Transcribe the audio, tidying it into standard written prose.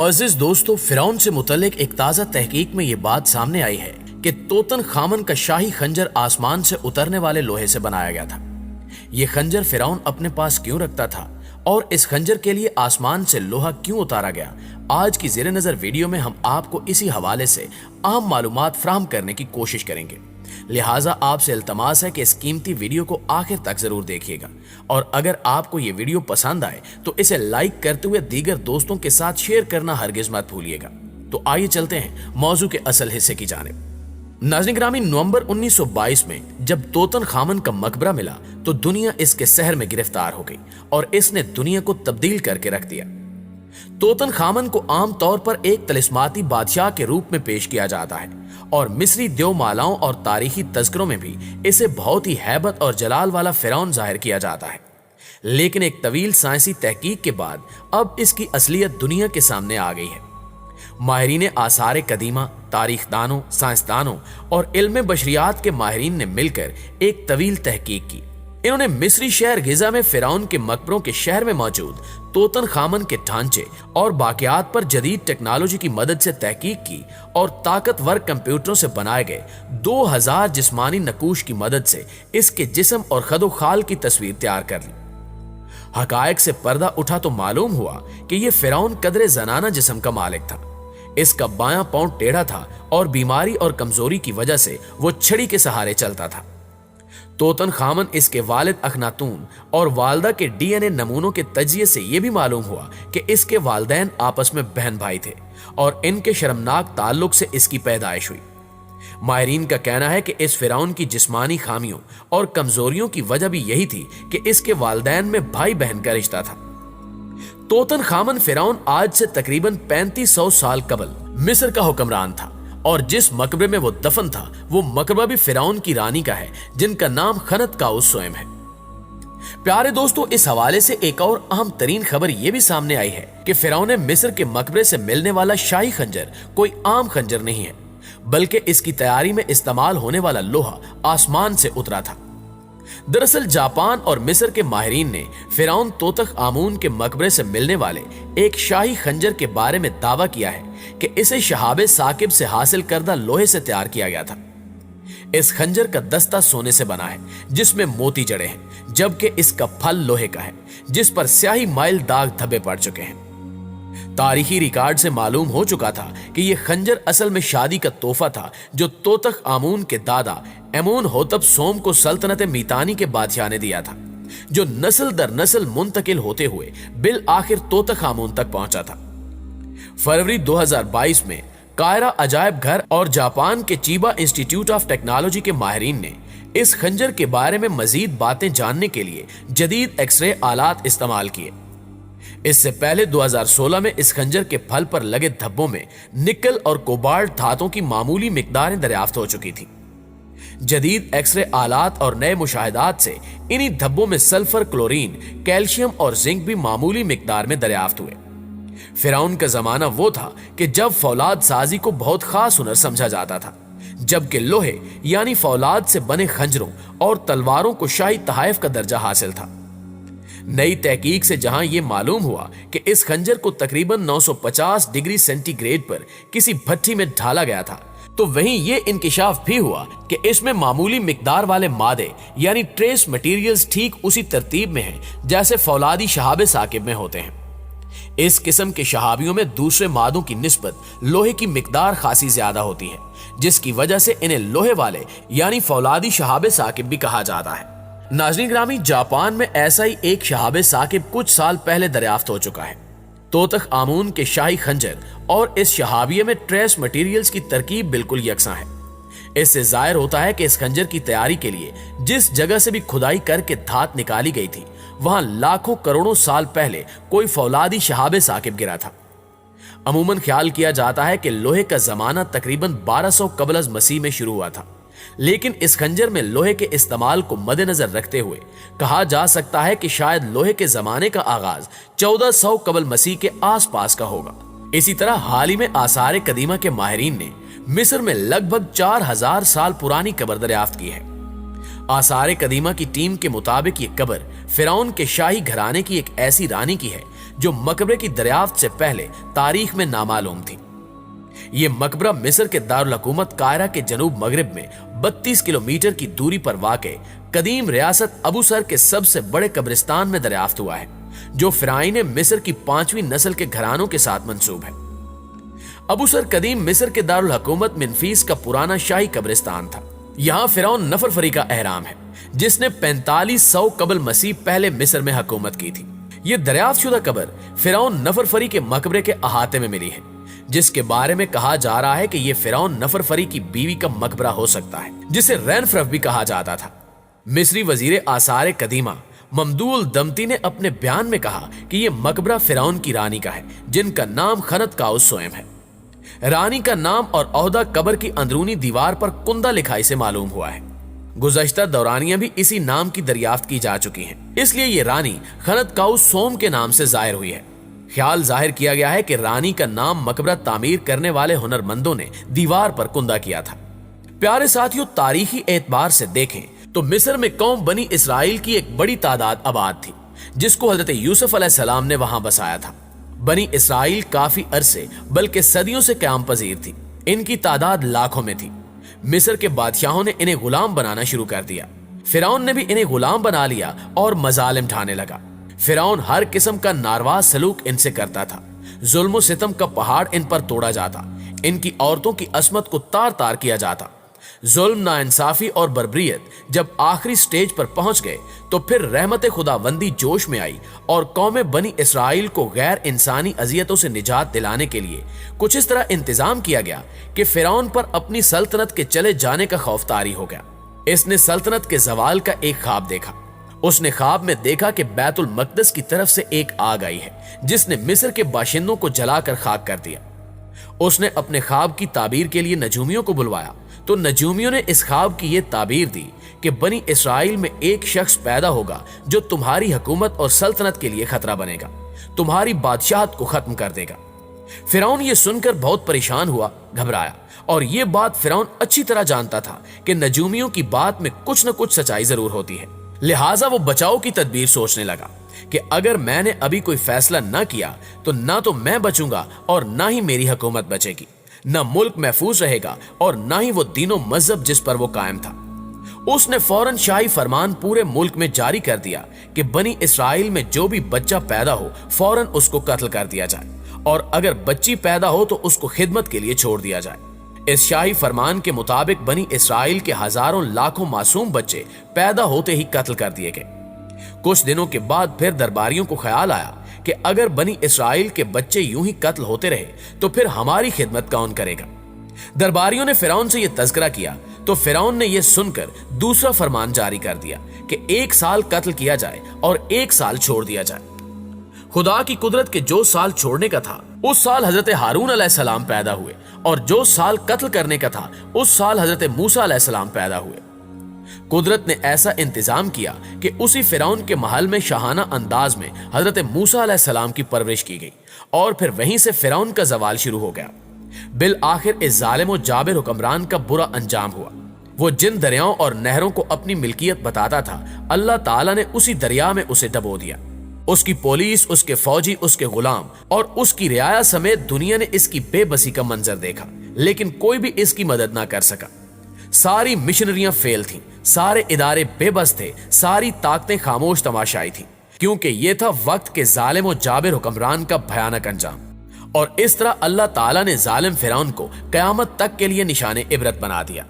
अजीज दोस्तों, फिरौन से मुतल्लिक एक ताज़ा तहकीक में ये बात सामने आई है कि तोतन खामन का शाही खंजर आसमान से उतरने वाले लोहे से बनाया गया था। ये खंजर फिरौन अपने पास क्यों रखता था और इस खंजर के लिए आसमान से लोहा क्यों उतारा गया, आज की ज़ेरे नज़र वीडियो में हम आपको इसी हवाले से अहम मालूमात फराहम करने की कोशिश करेंगे। लिहाजा आपसे इल्तमास है कि इस कीमती वीडियो को आखिर तक जरूर देखिएगा और अगर आपको ये वीडियो पसंद आए तो इसे लाइक करते हुए दीगर दोस्तों के साथ शेयर करना हरगिज मत भूलिएगा। तो आइए चलते हैं मौजू के असल हिस्से की जानिब। नाज़रीन ग्रामी, नवंबर 1922 में जब तोतन खामन का मकबरा मिला तो दुनिया इसके सहर में गिरफ्तार हो गई और इसने दुनिया को तब्दील करके रख दिया। तोतन खामन को आम तौर पर एक तिलिस्माती बादशाह के रूप में पेश किया जाता है और मिस्री देवमालाओं और तारीखी तज़किरों में भी इसे बहुत ही हैबत और जलाल वाला फिरौन जाहिर किया जाता है। लेकिन एक तवील साइंसी तहकीक के बाद अब इसकी असलियत दुनिया के सामने आ गई है। माहिरीन आसार कदीमा, तारीखदानों, साइंसदानों और इल्म बशरियात के माहिरीन ने मिलकर एक तवील तहकीक की। इन्होंने मिस्री शहर गिजा में फिरौन के मकबरों के शहर में मौजूद तोतन खामन के ढांचे और बाकियात पर जदीद टेक्नोलॉजी की मदद से तहकीक की और ताकतवर कंप्यूटरों से बनाए गए 2000 जिस्मानी नकूश की मदद से इसके जिस्म और खदोखाल की तस्वीर तैयार कर ली। हकायक से पर्दा उठा तो मालूम हुआ कि यह फिरौन कदरे जनाना जिस्म का मालिक था। इसका बायां पांव टेढ़ा था और बीमारी और कमजोरी की वजह से वो छड़ी के सहारे चलता था। तोतन खामन इसके वालिद अखनातून और वालदा के डीएनए नमूनों के तजिए से यह भी मालूम हुआ कि इसके वालदैन आपस में बहन भाई थे और इनके शर्मनाक ताल्लुक से इसकी पैदाइश हुई। माहिरीन का कहना है कि इस फिरौन की जिस्मानी खामियों और कमजोरियों की वजह भी यही थी कि इसके वालदैन में भाई बहन का रिश्ता था। तोतन खामन फिरौन आज से तकरीबन 3500 साल कबल मिस्र का हुक्मरान था और जिस मकबरे में वो दफन था वो मकबरा भी फिरौन की रानी का है जिनका नाम खनत काउस स्वयं है। प्यारे दोस्तों, इस हवाले से एक और अहम तरीन खबर यह भी सामने आई है कि फिरौन मिस्र के मकबरे से मिलने वाला शाही खंजर कोई आम खंजर नहीं है, बल्कि इसकी तैयारी में इस्तेमाल होने वाला लोहा आसमान से उतरा था। दरअसल जापान और मिस्र के माहिरीन ने फिरौन तोतख आमून के मकबरे से मिलने वाले एक शाही खंजर के बारे में दावा किया है कि इसे शहाबे साकिब से हासिल करदा लोहे से तैयार किया गया था। इस खंजर का दस्ता सोने से बना है जिसमें मोती जड़े हैं, जबकि इसका फल लोहे का है जिस पर स्याही माइल दाग धब्बे पड़ चुके हैं। तारीखी रिकॉर्ड से मालूम हो चुका था कि यह खंजर असल में शादी का तोहफा था जो तोतख आमून के दादा एमून होतब सोम को सल्तनत मीतानी के बादशाह ने दिया था, जो नस्ल दर नस्ल मुंतकिल होते हुए बिल आखिर तोतख आमून तक पहुंचा था। फरवरी 2022 में कायरा अजायब घर और जापान के चीबा इंस्टीट्यूट ऑफ टेक्नोलॉजी के माहिरीन ने इस खंजर के बारे में मजीद बातें जानने के लिए जदीद एक्सरे आलात इस्तेमाल किए। इससे पहले 2016 में इस खंजर के फल पर लगे धब्बों में निकल और कोबाल्ट धातों की मामूली मिकदारें दरियाफ्त हो चुकी थी। जदीद एक्सरे आलात और नए मुशाहिदात से इन्हीं धब्बों में सल्फर, क्लोरीन, कैल्शियम और जिंक भी मामूली मिकदार में दरियाफ्त हुए। फिरौन का जमाना वो था कि जब फौलाद साजी को बहुत खास हुनर समझा जाता था, जबकि लोहे यानी फौलाद से बने खंजरों और तलवारों को शाही तहाइफ का दर्जा हासिल था। नई तहकीक से जहां यह मालूम हुआ कि इस खंजर को तकरीबन 950 डिग्री सेंटीग्रेड पर किसी भट्टी में ढाला गया था, तो वहीं यह इंकिशाफ भी हुआ कि इसमें मामूली मिकदार वाले मादे यानी ट्रेस मटेरियल्स ठीक उसी तरतीब में हैं जैसे फौलादी शहाबे साकिब में होते हैं। इस किस्म के शहाबियों में दूसरे मादों की निस्बत लोहे की मिकदार खासी ज्यादा होती है, जिसकी वजह से इन्हें लोहे वाले यानी फौलादी शहाबे साकिब भी कहा जाता है। नाज़रीन ग्रामी, जापान में ऐसा ही एक शहाबे साकिब कुछ साल पहले दरियाफ्त हो चुका है। तोतख आमून के शाही खंजर और इस शहाबिये में ट्रेस मटेरियल्स की तरकीब बिल्कुल यकसा है। इससे जाहिर होता है कि इस खंजर की तैयारी के लिए जिस जगह से भी खुदाई करके धात निकाली गई थी वहां लाखों करोड़ों साल पहले कोई फौलादी शहाबे साकिब गिरा था। अमूमन ख्याल किया जाता है कि लोहे का जमाना तकरीबन 1200 कबल अज़ मसीह में शुरू हुआ था, लेकिन इस खंजर में लोहे के इस्तेमाल को मद्देनजर रखते हुए कहा जा सकता है कि शायद लोहे के जमाने का आगाज 1400 कबल मसीह के आसपास का होगा। इसी तरह हाल ही में आसार कदीमा के माहिरीन ने मिस्र में लगभग 4000 साल पुरानी कब्र दरियाफ्त की है। आसार कदीमा की टीम के मुताबिक ये कब्र फिरौन के शाही घराने की एक ऐसी रानी की है जो मकबरे की दरियाफ्त से पहले तारीख में नामालूम थी। ये मकबरा मिस्र के दारुल हुकूमत कायरा के जनूब मगरिब में 32 किलोमीटर की दूरी पर वाक़े कदीम रियासत अबू सर के सबसे बड़े कब्रिस्तान में दरियाफ्त हुआ है, जो फिराइन मिस्र की 5वीं नस्ल के घरानों के साथ मंसूब है। अबू सर कदीम मिस्र के दारुल हुकूमत मिनफीस का पुराना शाही कब्रिस्तान था। यहाँ फिरौन नफरफरी का एहराम है, जिसने 4500 कबल मसीह पहले मिस्र में हुकूमत की थी। ये दरियाफ्त शुदा कब्र फिरौन नफरफरी के मकबरे के अहाते में मिली है, जिसके बारे में कहा जा रहा है कि यह फिरौन नफरफरी की बीवी का मकबरा हो सकता है, जिसे रैनफरफ भी कहा जाता था। मिस्री वजीर आसार कदीमा ममदूल दमती ने अपने बयान में कहा कि यह मकबरा फिरौन की रानी का है, जिनका नाम खनत काउस सोएम है। रानी का नाम और ओहदा कब्र की अंदरूनी दीवार पर कुंदा लिखाई से मालूम हुआ है। गुज़श्ता दौरानियां भी इसी नाम की दरियाफ्त की जा चुकी हैं, इसलिए ये रानी खनत काउस सोम के नाम से जाहिर हुई है। ख्याल जाहिर किया गया है कि रानी का नाम मकबरा तामीर करने वाले हुनरमंदों ने दीवार पर कुंदा किया था। प्यारे साथियों, तारीखी एतबार से देखें तो मिस्र में कौम बनी इसराइल की एक बड़ी तादाद आबाद थी, जिसको हजरत यूसुफ अलैहिस्सलाम ने वहां बसाया था। बनी इसराइल काफी अरसे बल्कि सदियों से क़याम पजीर थी। इनकी तादाद लाखों में थी। मिस्र के बादशाहों ने इन्हें गुलाम बनाना शुरू कर दिया। फिरौन ने भी इन्हें गुलाम बना लिया और मजालिम ढाने लगा। फिरौन हर किस्म का नारवा सलूक इनसे करता था। जुल्म सितम का पहाड़ इन पर तोड़ा जाता। इनकी औरतों की असमत को तार तार किया जाता। जुल्म, नाइंसाफी और बर्बरियत जब आखिरी स्टेज पर पहुंच गए तो फिर रहमत खुदावंदी जोश में आई और कौम बनी इसराइल को गैर इंसानी अजियतों से निजात दिलाने के लिए कुछ इस तरह इंतजाम किया गया कि फिरौन पर अपनी सल्तनत के चले जाने का खौफ तारी हो गया। इसने सल्तनत के जवाल का एक ख्वाब देखा। उसने ख्वाब में देखा कि बैतुल मकदस की तरफ से एक आग आई है, जिसने मिस्र के बाशिंदों को जलाकर खाक कर दिया। उसने अपने ख्वाब की ताबीर के लिए नजूमियों को बुलवाया, तो नजूमियों ने इस ख्वाब की यह ताबीर दी कि बनी इसराइल में एक शख्स पैदा होगा जो तुम्हारी हुकूमत और सल्तनत के लिए खतरा बनेगा, तुम्हारी बादशाहत को खत्म कर देगा। फिरौन ये सुनकर बहुत परेशान हुआ, घबराया, और ये बात फिरौन अच्छी तरह जानता था कि नजूमियों की बात में कुछ न कुछ सच्चाई जरूर होती है। लिहाजा वो बचाव की तदबीर सोचने लगा कि अगर मैंने अभी कोई फैसला न किया तो ना तो मैं बचूंगा और ना ही मेरी हुकूमत बचेगी, न मुल्क महफूज रहेगा और ना ही वो दीनों मजहब जिस पर वो कायम था। उसने फौरन शाही फरमान पूरे मुल्क में जारी कर दिया कि बनी इसराइल में जो भी बच्चा पैदा हो फौरन उसको कत्ल कर दिया जाए, और अगर बच्ची पैदा हो तो उसको खिदमत के लिए छोड़ दिया जाए। इस शाही फरमान के मुताबिक बनी इसराइल के हजारों लाखों मासूम बच्चे पैदा होते ही कत्ल कर दिए गए। कुछ दिनों के बाद फिर दरबारियों को ख्याल आया कि अगर बनी इसराइल के बच्चे यूं ही कत्ल होते रहे तो फिर हमारी खिदमत कौन करेगा। दरबारियों ने फिरौन से यह तज़किरा किया तो फिरौन ने यह सुनकर दूसरा फरमान जारी कर दिया कि 1 साल कत्ल किया जाए और 1 साल छोड़ दिया जाए। खुदा की कुदरत के जो साल छोड़ने का था उस साल हजरत हारून अलैहिस्सलाम पैदा हुए, और जो साल कत्ल करने का था उस साल हजरत मूसा अलैहिस्सलाम पैदा हुए। कुदरत ने ऐसा इंतजाम किया कि उसी फिरौन के महल में शाहाना अंदाज में हजरत मूसा अलैहिस्सलाम की परवरिश की गई, और फिर वहीं से फिरौन का जवाल शुरू हो गया। बिल आखिर इस जालिम और जाबिर हुक्मरान का बुरा अंजाम हुआ। वो जिन दरियाओं और नहरों को अपनी मिल्कियत बताता था, अल्लाह ताला ने उसी दरिया में उसे डबो दिया। उसकी पुलिस, उसके फौजी, उसके गुलाम और उसकी रियाया समेत दुनिया ने इसकी बेबसी का मंजर देखा, लेकिन कोई भी इसकी मदद ना कर सका। सारी मिशनरियां फेल थीं, सारे इदारे बेबस थे, सारी ताकतें खामोश तमाशाई थीं, क्योंकि यह था वक्त के जालिम और जाबिर हुक्मरान का भयानक अंजाम। और इस तरह अल्लाह ताला ने जालिम फिरौन को कयामत तक के लिए निशाने इबरत बना दिया।